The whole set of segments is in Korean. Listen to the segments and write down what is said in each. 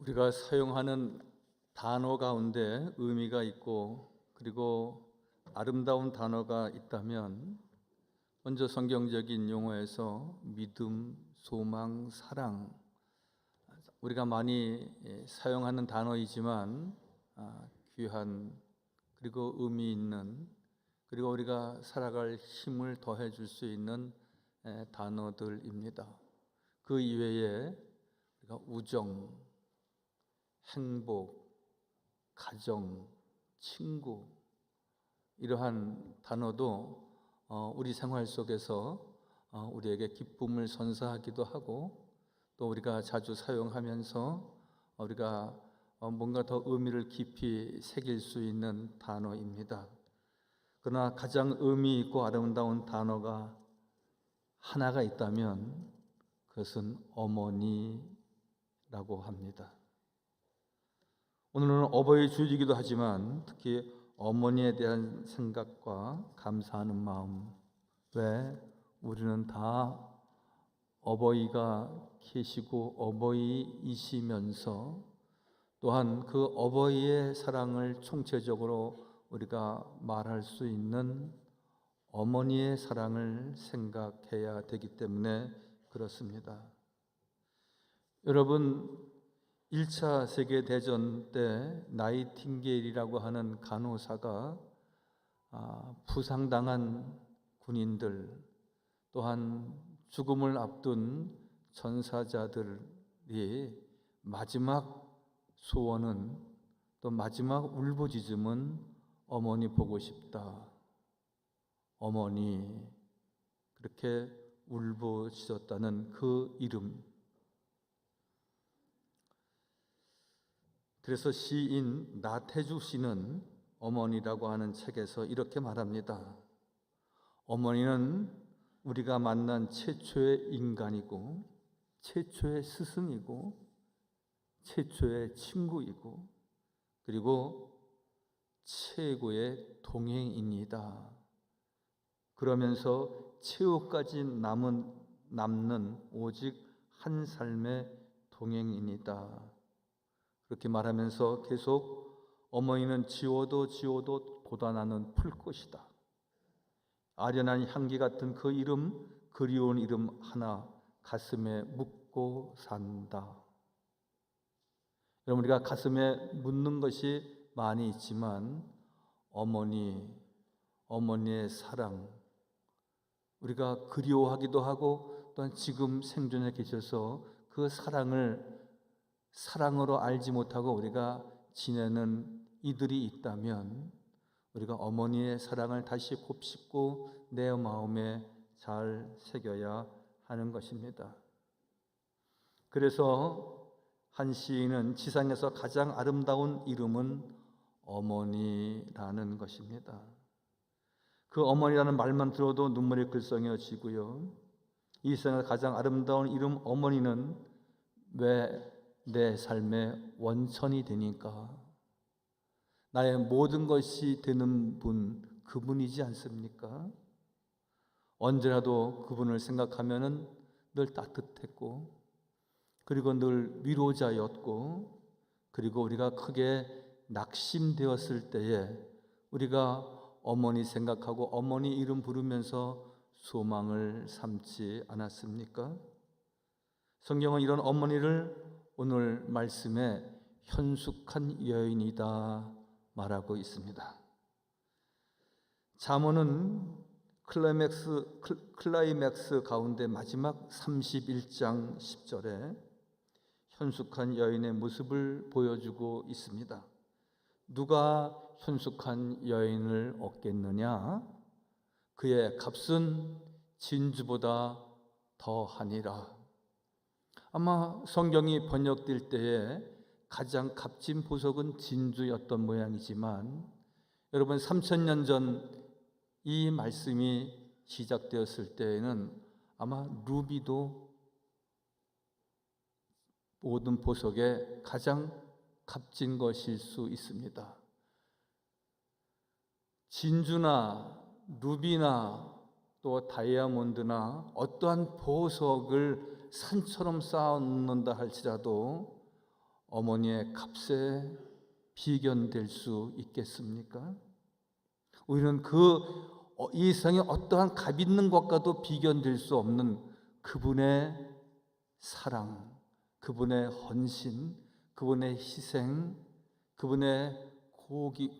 우리가 사용하는 단어 가운데 의미가 있고 그리고 아름다운 단어가 있다면 먼저 성경적인 용어에서 믿음, 소망, 사랑, 우리가 많이 사용하는 단어이지만 귀한 그리고 의미 있는, 그리고 우리가 살아갈 힘을 더해 줄 수 있는 단어들입니다. 그 이외에 우리가 우정, 행복, 가정, 친구, 이러한 단어도 우리 생활 속에서 우리에게 기쁨을 선사하기도 하고, 또 우리가 자주 사용하면서 우리가 뭔가 더 의미를 깊이 새길 수 있는 단어입니다. 그러나 가장 의미 있고 아름다운 단어가 하나가 있다면 그것은 어머니라고 합니다. 오늘은 어버이 주일이기도 하지만 특히 어머니에 대한 생각과 감사하는 마음, 왜 우리는 다 어버이가 계시고 어버이이시면서 또한 그 어버이의 사랑을 총체적으로 우리가 말할 수 있는 어머니의 사랑을 생각해야 되기 때문에 그렇습니다. 여러분, 1차 세계대전 때 나이팅게일이라고 하는 간호사가 부상당한 군인들, 또한 죽음을 앞둔 전사자들이 마지막 소원은, 또 마지막 울부짖음은 어머니 보고 싶다, 어머니, 그렇게 울부짖었다는 그 이름. 그래서 시인 나태주 씨는 어머니라고 하는 책에서 이렇게 말합니다. 어머니는 우리가 만난 최초의 인간이고 최초의 스승이고 최초의 친구이고 그리고 최고의 동행입니다. 그러면서 최후까지 남는 오직 한 삶의 동행입니다. 그렇게 말하면서 계속 어머니는 지워도 돋아나는 풀꽃이다. 아련한 향기 같은 그 이름, 그리운 이름 하나 가슴에 묻고 산다. 여러분, 우리가 가슴에 묻는 것이 많이 있지만 어머니의 사랑, 우리가 그리워하기도 하고 또한 지금 생존해 계셔서 그 사랑으로 알지 못하고 우리가 지내는 이들이 있다면 우리가 어머니의 사랑을 다시 곱씹고 내 마음에 잘 새겨야 하는 것입니다. 그래서 한 시인은 지상에서 가장 아름다운 이름은 어머니라는 것입니다. 그 어머니라는 말만 들어도 눈물이 글썽여지고요. 이 세상에서 가장 아름다운 이름 어머니는 왜 내 삶의 원천이 되니까, 나의 모든 것이 되는 분, 그분이지 않습니까? 언제라도 그분을 생각하면은 늘 따뜻했고, 그리고 늘 위로자였고, 그리고 우리가 크게 낙심되었을 때에 우리가 어머니 생각하고 어머니 이름 부르면서 소망을 삼지 않았습니까? 성경은 이런 어머니를 오늘 말씀에 현숙한 여인이다 말하고 있습니다. 잠언은 클라이맥스 가운데 마지막 31장 10절에 현숙한 여인의 모습을 보여주고 있습니다. 누가 현숙한 여인을 얻겠느냐? 그의 값은 진주보다 더하니라. 아마 성경이 번역될 때에 가장 값진 보석은 진주였던 모양이지만, 여러분 3000년 전 이 말씀이 시작되었을 때에는 아마 루비도 모든 보석에 가장 값진 것일 수 있습니다. 진주나 루비나 또 다이아몬드나 어떠한 보석을 산처럼 쌓아놓는다 할지라도 어머니의 값에 비견될 수 있겠습니까? 우리는 이 세상에 어떠한 값 있는 것과도 비견될 수 없는 그분의 사랑, 그분의 헌신, 그분의 희생, 그분의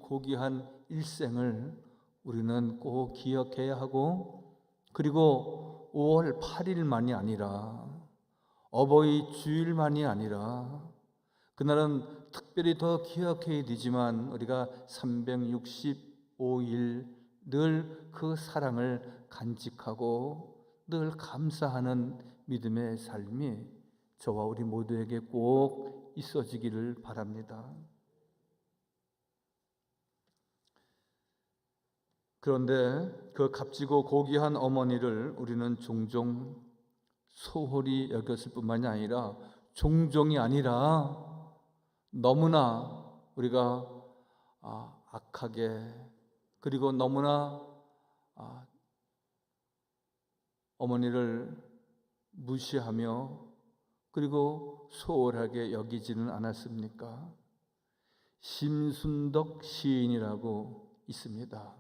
고귀한 일생을 우리는 꼭 기억해야 하고, 그리고 5월 8일만이 아니라 어버이 주일만이 아니라 그날은 특별히 더 기억해야 되지만 우리가 365일 늘 그 사랑을 간직하고 늘 감사하는 믿음의 삶이 저와 우리 모두에게 꼭 있어지기를 바랍니다. 그런데 그 값지고 고귀한 어머니를 우리는 종종 소홀히 여겼을 뿐만이 아니라, 종종이 아니라 너무나 우리가 악하게, 그리고 너무나 어머니를 무시하며 그리고 소홀하게 여기지는 않았습니까? 심순덕 시인이라고 있습니다.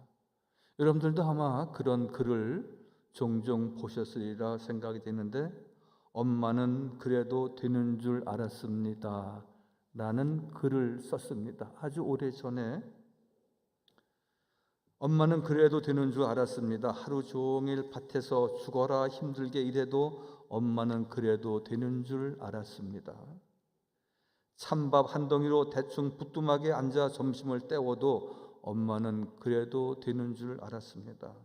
여러분들도 아마 그런 글을 종종 보셨으리라 생각이 되는데, 엄마는 그래도 되는 줄 알았습니다 라는 글을 썼습니다. 아주 오래전에. 엄마는 그래도 되는 줄 알았습니다. 하루 종일 밭에서 죽어라 힘들게 일해도 엄마는 그래도 되는 줄 알았습니다. 찬밥 한 덩이로 대충 부뚜막에 앉아 점심을 때워도 엄마는 그래도 되는 줄 알았습니다.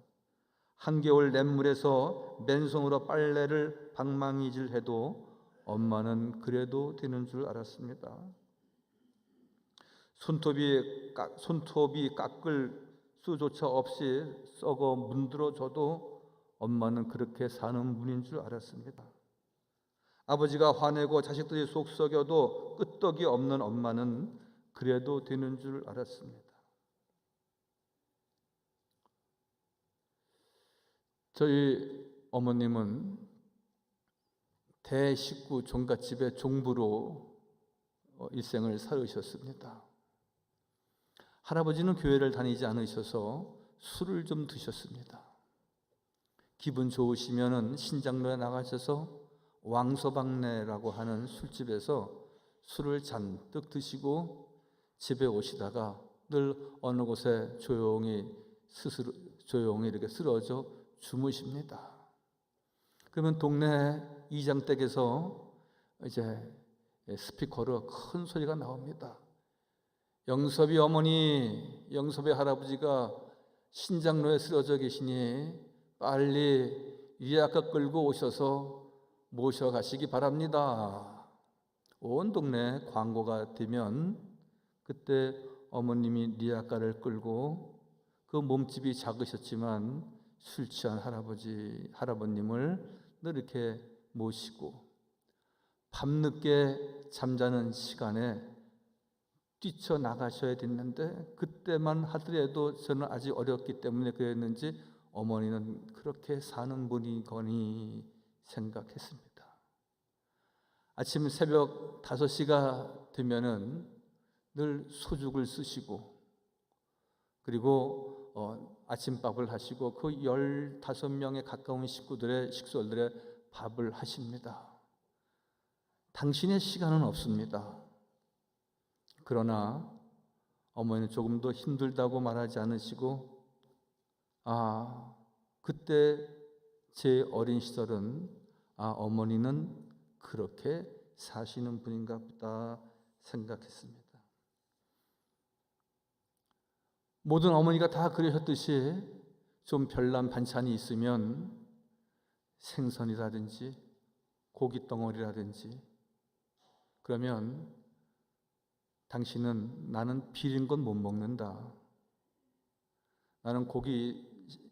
한겨울 냇물에서 맨손으로 빨래를 방망이질해도 엄마는 그래도 되는 줄 알았습니다. 손톱이 깎을 수조차 없이 썩어 문드러져도 엄마는 그렇게 사는 분인 줄 알았습니다. 아버지가 화내고 자식들이 속 썩여도 끄떡이 없는 엄마는 그래도 되는 줄 알았습니다. 저희 어머님은 대식구 종갓집의 종부로 일생을 살으셨습니다. 할아버지는 교회를 다니지 않으셔서 술을 좀 드셨습니다. 기분 좋으시면은 신장로에 나가셔서 왕서방내라고 하는 술집에서 술을 잔뜩 드시고 집에 오시다가 늘 어느 곳에 조용히 이렇게 쓰러져 주무십니다. 그러면 동네 이장댁에서 이제 스피커로 큰 소리가 나옵니다. 영섭이 어머니, 영섭이 할아버지가 신장로에 쓰러져 계시니 빨리 리아카 끌고 오셔서 모셔가시기 바랍니다. 온 동네 광고가 되면 그때 어머님이 리아카를 끌고 그 몸집이 작으셨지만 술 취한 할아버님을 늘 이렇게 모시고 밤늦게 잠자는 시간에 뛰쳐나가셔야 됐는데, 그때만 하더라도 저는 아직 어렸기 때문에 그랬는지 어머니는 그렇게 사는 분이거니 생각했습니다. 아침 새벽 5시가 되면은 늘 소죽을 쓰시고, 그리고 아침밥을 하시고 그 15명에 가까운 식구들의 밥을 하십니다. 당신의 시간은 없습니다. 그러나 어머니는 조금도 힘들다고 말하지 않으시고, 그때 제 어린 시절은 어머니는 그렇게 사시는 분인가 보다 생각했습니다. 모든 어머니가 다 그러셨듯이 좀 별난 반찬이 있으면 생선이라든지 고기 덩어리라든지, 그러면 당신은 나는 비린 건 못 먹는다. 나는 고기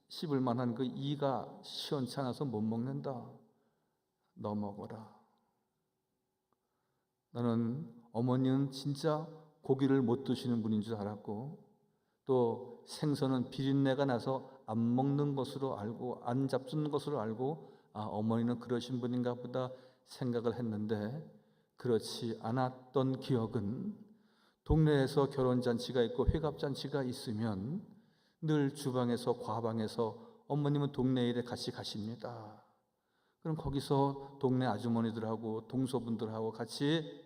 씹을 만한 그 이가 시원치 않아서 못 먹는다. 너 먹어라. 나는 어머니는 진짜 고기를 못 드시는 분인 줄 알았고, 또 생선은 비린내가 나서 안 먹는 것으로 알고, 안 잡수는 것으로 알고, 어머니는 그러신 분인가 보다 생각을 했는데, 그렇지 않았던 기억은 동네에서 결혼잔치가 있고 회갑잔치가 있으면 늘 주방에서 과방에서 어머님은 동네 일에 같이 가십니다. 그럼 거기서 동네 아주머니들하고 동서분들하고 같이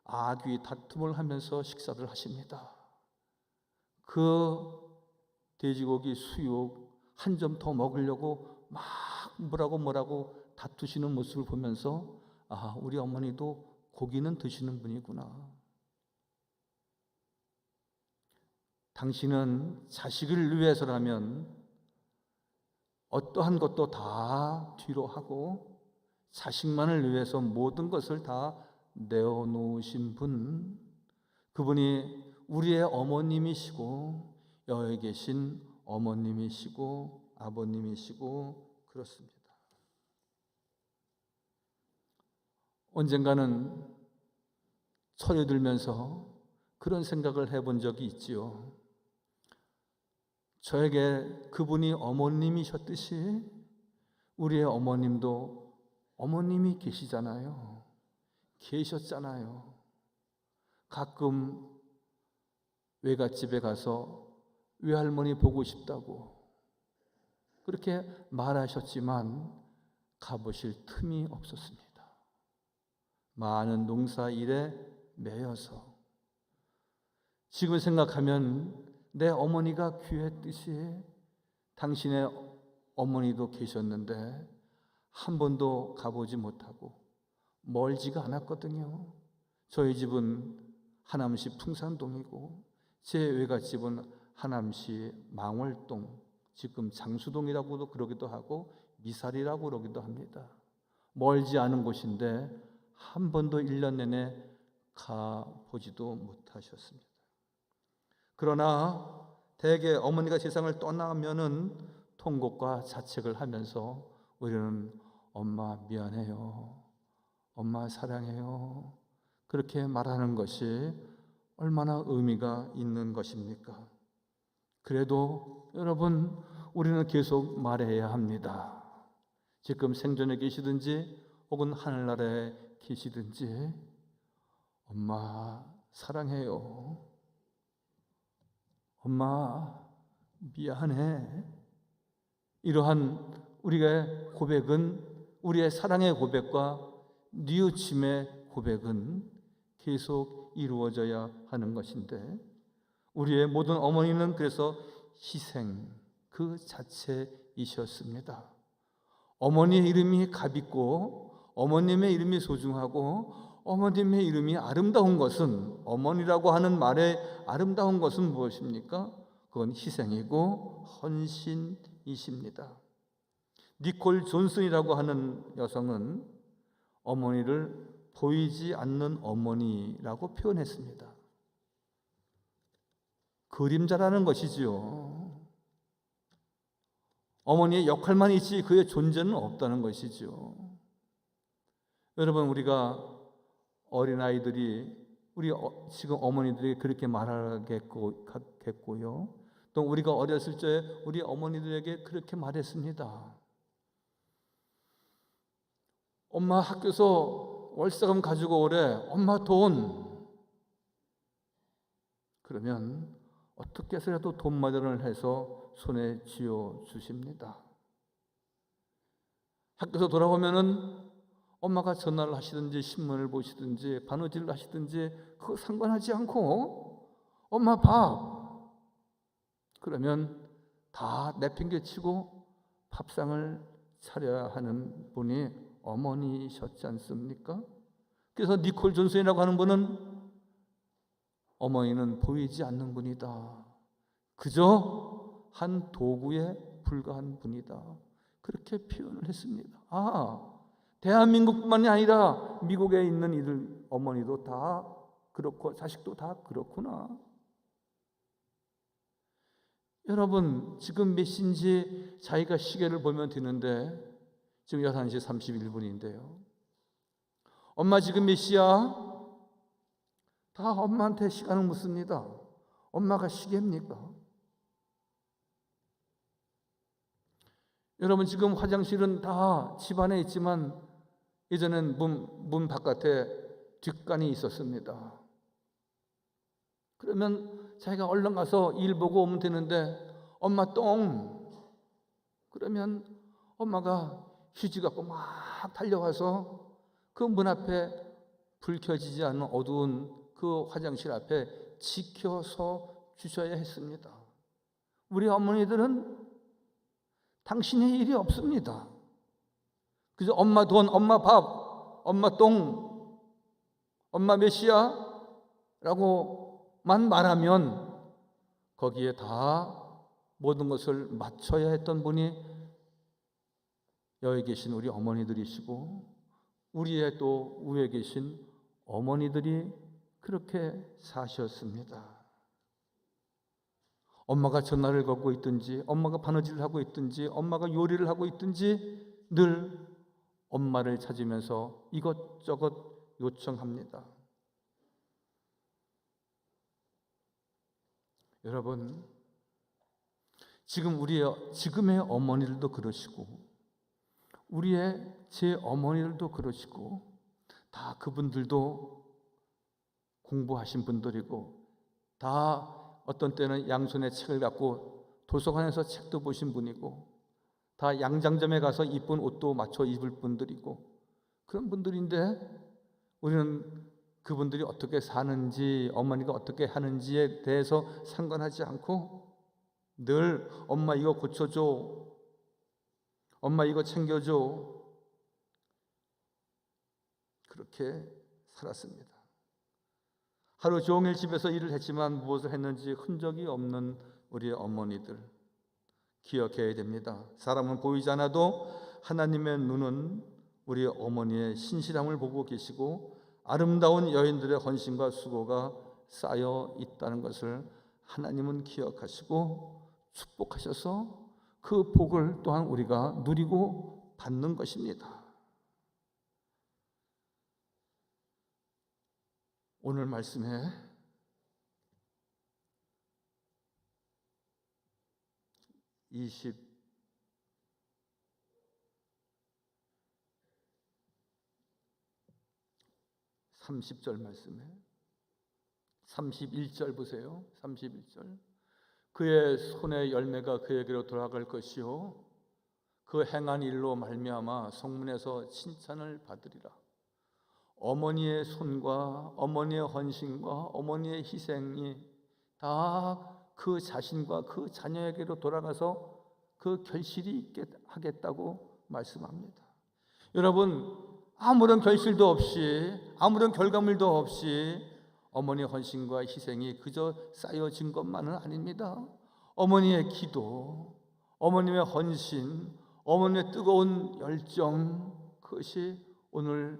아귀 다툼을 하면서 식사를 하십니다. 그 돼지고기 수육 한 점 더 먹으려고 막 뭐라고 다투시는 모습을 보면서 아, 우리 어머니도 고기는 드시는 분이구나. 당신은 자식을 위해서라면 어떠한 것도 다 뒤로 하고 자식만을 위해서 모든 것을 다 내어놓으신 분, 그분이 우리의 어머님이시고 여기 계신 어머님이시고 아버님이시고 그렇습니다. 언젠가는 철이 들면서 그런 생각을 해본 적이 있지요. 저에게 그분이 어머님이셨듯이 우리의 어머님도 어머님이 계시잖아요. 계셨잖아요. 가끔 외갓집에 가서 외할머니 보고 싶다고 그렇게 말하셨지만 가보실 틈이 없었습니다. 많은 농사 일에 매여서 지금 생각하면 내 어머니가 귀했듯이 당신의 어머니도 계셨는데 한 번도 가보지 못하고 멀지가 않았거든요. 저희 집은 하남시 풍산동이고 제 외갓집은 하남시 망월동, 지금 장수동이라고도 그러기도 하고 미살이라고 그러기도 합니다. 멀지 않은 곳인데 한 번도 1년 내내 가보지도 못하셨습니다. 그러나 대개 어머니가 세상을 떠나면은 통곡과 자책을 하면서 우리는 엄마 미안해요, 엄마 사랑해요 그렇게 말하는 것이 얼마나 의미가 있는 것입니까? 그래도 여러분, 우리는 계속 말해야 합니다. 지금 생존에 계시든지 혹은 하늘나라에 계시든지 엄마 사랑해요, 엄마 미안해. 이러한 우리의 고백은, 우리의 사랑의 고백과 뉘우침의 고백은 계속 이루어져야 하는 것인데 우리의 모든 어머니는 그래서 희생 그 자체이셨습니다. 어머니의 이름이 값있고 어머님의 이름이 소중하고 어머님의 이름이 아름다운 것은, 어머니라고 하는 말의 아름다운 것은 무엇입니까? 그건 희생이고 헌신이십니다. 니콜 존슨이라고 하는 여성은 어머니를 보이지 않는 어머니라고 표현했습니다. 그림자라는 것이지요. 어머니의 역할만 있지 그의 존재는 없다는 것이죠. 여러분, 우리가 어린아이들이 우리 지금 어머니들이 그렇게 말하겠고요. 또 우리가 어렸을 때 우리 어머니들에게 그렇게 말했습니다. 엄마 학교에서 월세금 가지고 오래. 엄마 돈. 그러면 어떻게 해서라도 돈 마련을 해서 손에 쥐어 주십니다. 학교에서 돌아오면은 엄마가 전화를 하시든지 신문을 보시든지 바느질을 하시든지 그거 상관하지 않고 엄마 밥. 그러면 다 내팽개치고 밥상을 차려야 하는 분이 어머니셨지 않습니까? 그래서 니콜 존슨이라고 하는 분은 어머니는 보이지 않는 분이다. 그저 한 도구에 불과한 분이다. 그렇게 표현을 했습니다. 대한민국뿐만이 아니라 미국에 있는 이들 어머니도 다 그렇고 자식도 다 그렇구나. 여러분, 지금 몇 시인지 자기가 시계를 보면 되는데 지금 11시 31분인데요. 엄마 지금 몇 시야? 다 엄마한테 시간을 묻습니다. 엄마가 시계입니까? 여러분, 지금 화장실은 다 집안에 있지만 예전엔 문 바깥에 뒷간이 있었습니다. 그러면 자기가 얼른 가서 일 보고 오면 되는데 엄마 똥! 그러면 엄마가 휴지 갖고 막 달려와서 그 문 앞에 불 켜지지 않는 어두운 그 화장실 앞에 지켜서 주셔야 했습니다. 우리 어머니들은 당신의 일이 없습니다. 그래서 엄마 돈, 엄마 밥, 엄마 똥, 엄마 몇이야? 라고만 말하면 거기에 다 모든 것을 맞춰야 했던 분이 여기 계신 우리 어머니들이시고, 우리의 또 위에 계신 어머니들이 그렇게 사셨습니다. 엄마가 전화를 걸고 있든지, 엄마가 바느질을 하고 있든지, 엄마가 요리를 하고 있든지 늘 엄마를 찾으면서 이것저것 요청합니다. 여러분, 지금의 어머니들도 그러시고, 우리의 제 어머니들도 그러시고, 다 그분들도 공부하신 분들이고, 다 어떤 때는 양손에 책을 갖고 도서관에서 책도 보신 분이고, 다 양장점에 가서 이쁜 옷도 맞춰 입을 분들이고, 그런 분들인데 우리는 그분들이 어떻게 사는지, 어머니가 어떻게 하는지에 대해서 상관하지 않고 늘 엄마 이거 고쳐줘, 엄마 이거 챙겨줘, 그렇게 살았습니다. 하루 종일 집에서 일을 했지만 무엇을 했는지 흔적이 없는 우리의 어머니들 기억해야 됩니다. 사람은 보이지 않아도 하나님의 눈은 우리 어머니의 신실함을 보고 계시고 아름다운 여인들의 헌신과 수고가 쌓여 있다는 것을 하나님은 기억하시고 축복하셔서 그 복을 또한 우리가 누리고 받는 것입니다. 오늘 말씀에 30절 말씀에 31절 보세요. 31절. 그의 손의 열매가 그에게로 돌아갈 것이요 그 행한 일로 말미암아 성문에서 칭찬을 받으리라. 어머니의 손과 어머니의 헌신과 어머니의 희생이 다 그 자신과 그 자녀에게로 돌아가서 그 결실이 있게 하겠다고 말씀합니다. 여러분, 아무런 결실도 없이, 아무런 결과물도 없이 어머니의 헌신과 희생이 그저 쌓여진 것만은 아닙니다. 어머니의 기도, 어머님의 헌신, 어머니의 뜨거운 열정, 그것이 오늘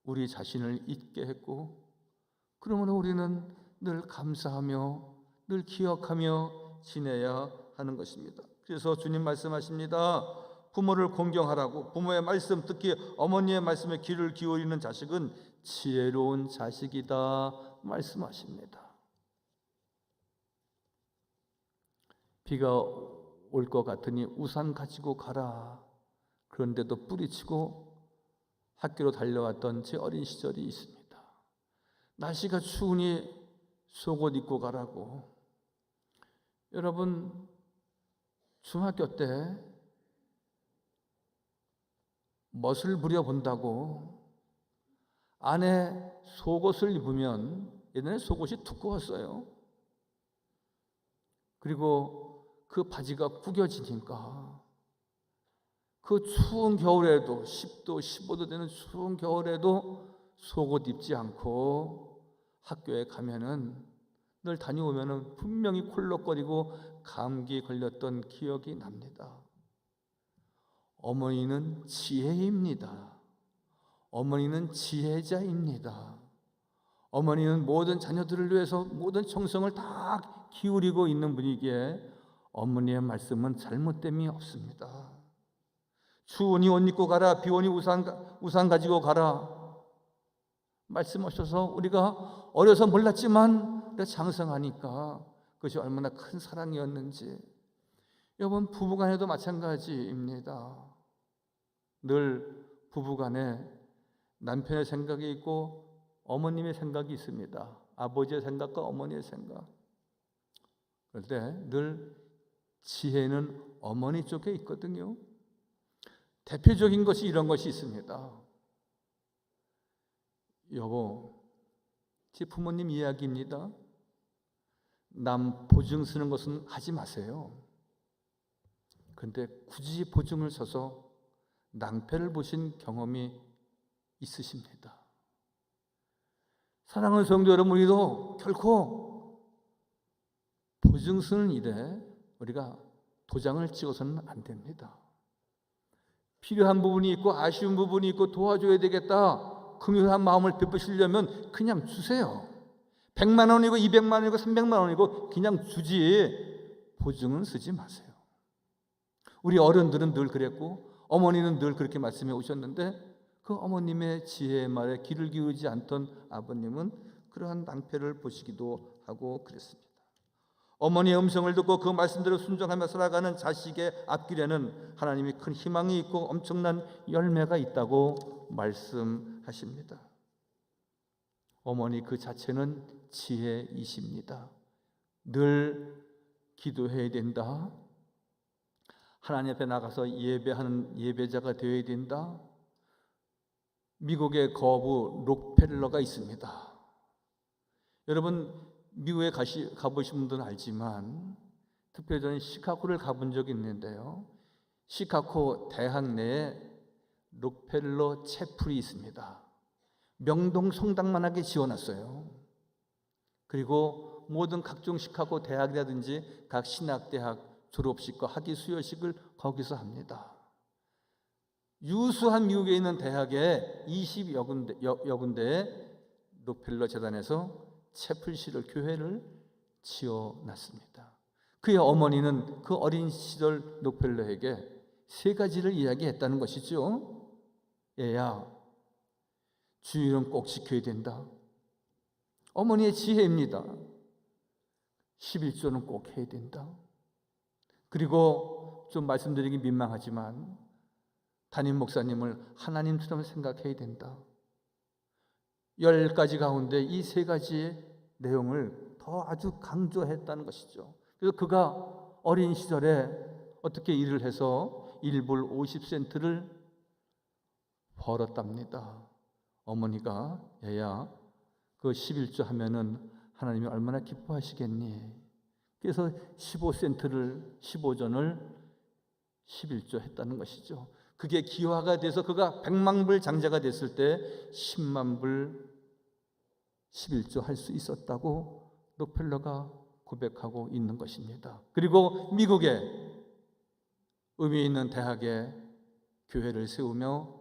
우리 자신을 잊게 했고, 그러므로 우리는 늘 감사하며 늘 기억하며 지내야 하는 것입니다. 그래서 주님 말씀하십니다. 부모를 공경하라고. 부모의 말씀, 특히 어머니의 말씀에 귀를 기울이는 자식은 지혜로운 자식이다 말씀하십니다. 비가 올 것 같으니 우산 가지고 가라. 그런데도 뿌리치고 학교로 달려왔던 제 어린 시절이 있습니다. 날씨가 추우니 속옷 입고 가라고. 여러분, 중학교 때 멋을 부려본다고 안에 속옷을 입으면, 예전에 속옷이 두꺼웠어요. 그리고 그 바지가 구겨지니까 그 추운 겨울에도 10도, 15도 되는 추운 겨울에도 속옷 입지 않고 학교에 가면은 늘 다녀오면은 분명히 콜록거리고 감기 걸렸던 기억이 납니다. 어머니는 지혜입니다. 어머니는 지혜자입니다. 어머니는 모든 자녀들을 위해서 모든 정성을 다 기울이고 있는 분이기에 어머니의 말씀은 잘못됨이 없습니다. 추우니 옷 입고 가라, 비 오니 우산 가지고 가라 말씀하셔서 우리가 어려서 몰랐지만 장성하니까 그것이 얼마나 큰 사랑이었는지. 여러분, 부부간에도 마찬가지입니다. 늘 부부간에 남편의 생각이 있고 어머님의 생각이 있습니다. 아버지의 생각과 어머니의 생각. 그런데 늘 지혜는 어머니 쪽에 있거든요. 대표적인 것이 이런 것이 있습니다. 여보, 제 부모님 이야기입니다. 남 보증 쓰는 것은 하지 마세요. 그런데 굳이 보증을 서서 낭패를 보신 경험이 있으십니다. 사랑하는 성도 여러분, 우리도 결코 보증 쓰는 일에 우리가 도장을 찍어서는 안 됩니다. 필요한 부분이 있고 아쉬운 부분이 있고 도와줘야 되겠다, 긍휼한 마음을 베푸시려면 그냥 주세요. 100만 원이고 200만 원이고 300만 원이고 그냥 주지 보증은 쓰지 마세요. 우리 어른들은 늘 그랬고 어머니는 늘 그렇게 말씀해 오셨는데 그 어머님의 지혜의 말에 귀를 기울이지 않던 아버님은 그러한 낭패를 보시기도 하고 그랬습니다. 어머니의 음성을 듣고 그 말씀대로 순종하며 살아가는 자식의 앞길에는 하나님이 큰 희망이 있고 엄청난 열매가 있다고 말씀하십니다. 어머니 그 자체는 지혜이십니다. 늘 기도해야 된다. 하나님 앞에 나가서 예배하는 예배자가 되어야 된다. 미국의 거부 록펠러가 있습니다. 여러분 미국에 가보신 분들은 알지만 특별히 저는 시카고를 가본 적이 있는데요. 시카고 대학 내에 록펠러 채플이 있습니다. 명동 성당만하게 지어놨어요. 그리고 모든 각종 시카고 대학이라든지 각 신학대학 졸업식과 학위 수여식을 거기서 합니다. 유수한 미국에 있는 대학에 20여 군데의 록펠러 재단에서 채플실을 교회를 지어놨습니다. 그의 어머니는 그 어린 시절 록펠러에게 세 가지를 이야기했다는 것이죠. 얘야, 주일은 꼭 지켜야 된다. 어머니의 지혜입니다. 11조는 꼭 해야 된다. 그리고 좀 말씀드리기 민망하지만 담임 목사님을 하나님처럼 생각해야 된다. 10가지 가운데 이 세 가지의 내용을 더 아주 강조했다는 것이죠. 그래서 그가 어린 시절에 어떻게 일을 해서 1불 50센트를 벌었답니다. 어머니가 얘야 그 11조 하면은 하나님이 얼마나 기뻐하시겠니? 그래서 15센트를 15전을 11조 했다는 것이죠. 그게 기화가 돼서 그가 100만 불 장자가 됐을 때 10만 불 11조 할 수 있었다고 록펠러가 고백하고 있는 것입니다. 그리고 미국에 의미 있는 대학에 교회를 세우며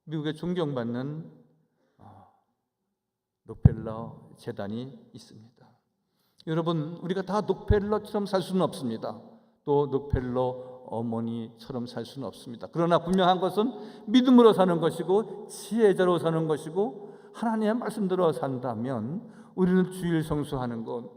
미국에 존경받는 록펠러 재단이 있습니다. 여러분, 우리가 다 록펠러처럼 살 수는 없습니다. 또 록펠러 어머니처럼 살 수는 없습니다. 그러나 분명한 것은 믿음으로 사는 것이고 지혜자로 사는 것이고 하나님의 말씀대로 산다면 우리는 주일 성수하는 것,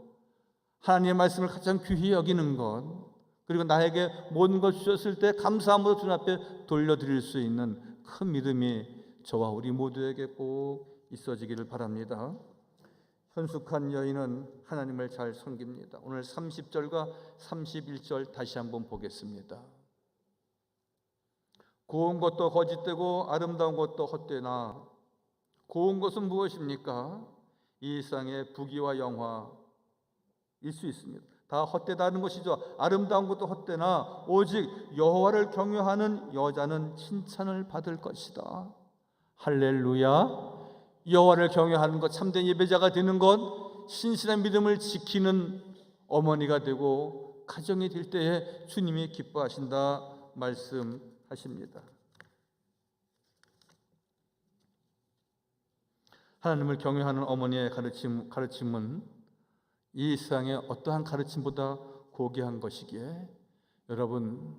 하나님의 말씀을 가장 귀히 여기는 것, 그리고 나에게 모든 것 주셨을 때 감사함으로 주님 앞에 돌려드릴 수 있는 큰 믿음이 저와 우리 모두에게 꼭 있어지기를 바랍니다. 현숙한 여인은 하나님을 잘 섬깁니다. 오늘 30절과 31절 다시 한번 보겠습니다. 고운 것도 거짓되고 아름다운 것도 헛되나 고운 것은 무엇입니까? 이 세상의 부귀와 영화일 수 있습니다. 다 헛되다는 것이죠. 아름다운 것도 헛되나 오직 여호와를 경외하는 여자는 칭찬을 받을 것이다. 할렐루야. 여호와를 경외하는 것, 참된 예배자가 되는 것, 신실한 믿음을 지키는 어머니가 되고 가정이 될 때에 주님이 기뻐하신다 말씀하십니다. 하나님을 경외하는 어머니의 가르침은 이 세상의 어떠한 가르침보다 고귀한 것이기에 여러분,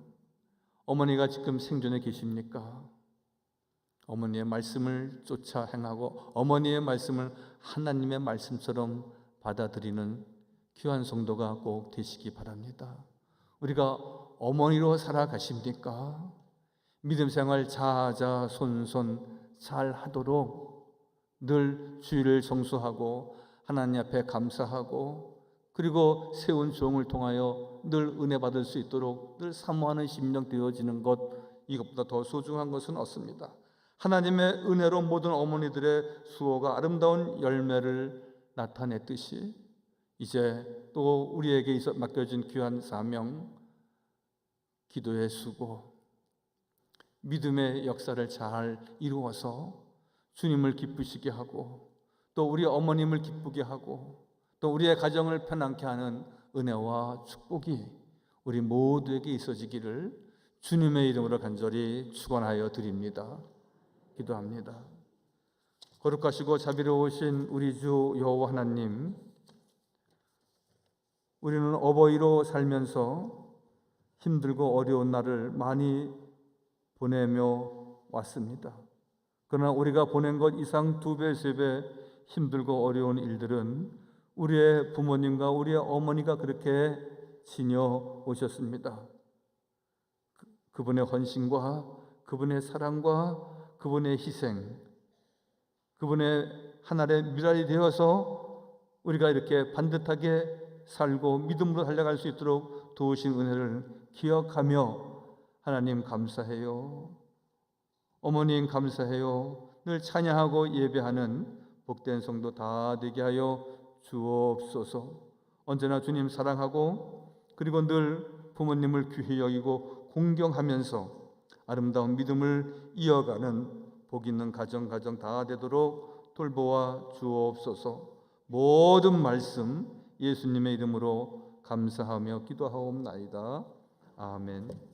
어머니가 지금 생존해 계십니까? 어머니의 말씀을 쫓아 행하고 어머니의 말씀을 하나님의 말씀처럼 받아들이는 귀한 성도가 꼭 되시기 바랍니다. 우리가 어머니로 살아가십니까? 믿음 생활 자자손손 잘 하도록 늘 주일을 정수하고 하나님 앞에 감사하고 그리고 세운 종을 통하여 늘 은혜 받을 수 있도록 늘 사모하는 심령 되어지는 것, 이것보다 더 소중한 것은 없습니다. 하나님의 은혜로 모든 어머니들의 수호가 아름다운 열매를 나타냈듯이 이제 또 우리에게 맡겨진 귀한 사명, 기도의 수고, 믿음의 역사를 잘 이루어서 주님을 기쁘시게 하고 또 우리 어머님을 기쁘게 하고 또 우리의 가정을 편안케 하는 은혜와 축복이 우리 모두에게 있어지기를 주님의 이름으로 간절히 축원하여 드립니다. 기도합니다. 거룩하시고 자비로우신 우리 주 여호와 하나님, 우리는 어버이로 살면서 힘들고 어려운 날을 많이 보내며 왔습니다. 그러나 우리가 보낸 것 이상 2배, 3배 힘들고 어려운 일들은 우리의 부모님과 우리의 어머니가 그렇게 지녀 오셨습니다. 그분의 헌신과 그분의 사랑과 그분의 희생, 그분의 하늘의 미랄이 되어서 우리가 이렇게 반듯하게 살고 믿음으로 달려갈 수 있도록 도우신 은혜를 기억하며 하나님 감사해요. 어머님 감사해요. 늘 찬양하고 예배하는 복된 성도 다 되게 하여 주옵소서. 언제나 주님 사랑하고 그리고 늘 부모님을 귀히 여기고 공경하면서 아름다운 믿음을 이어가는 복 있는 가정 다 되도록 돌보아 주옵소서. 모든 말씀 예수님의 이름으로 감사하며 기도하옵나이다. 아멘.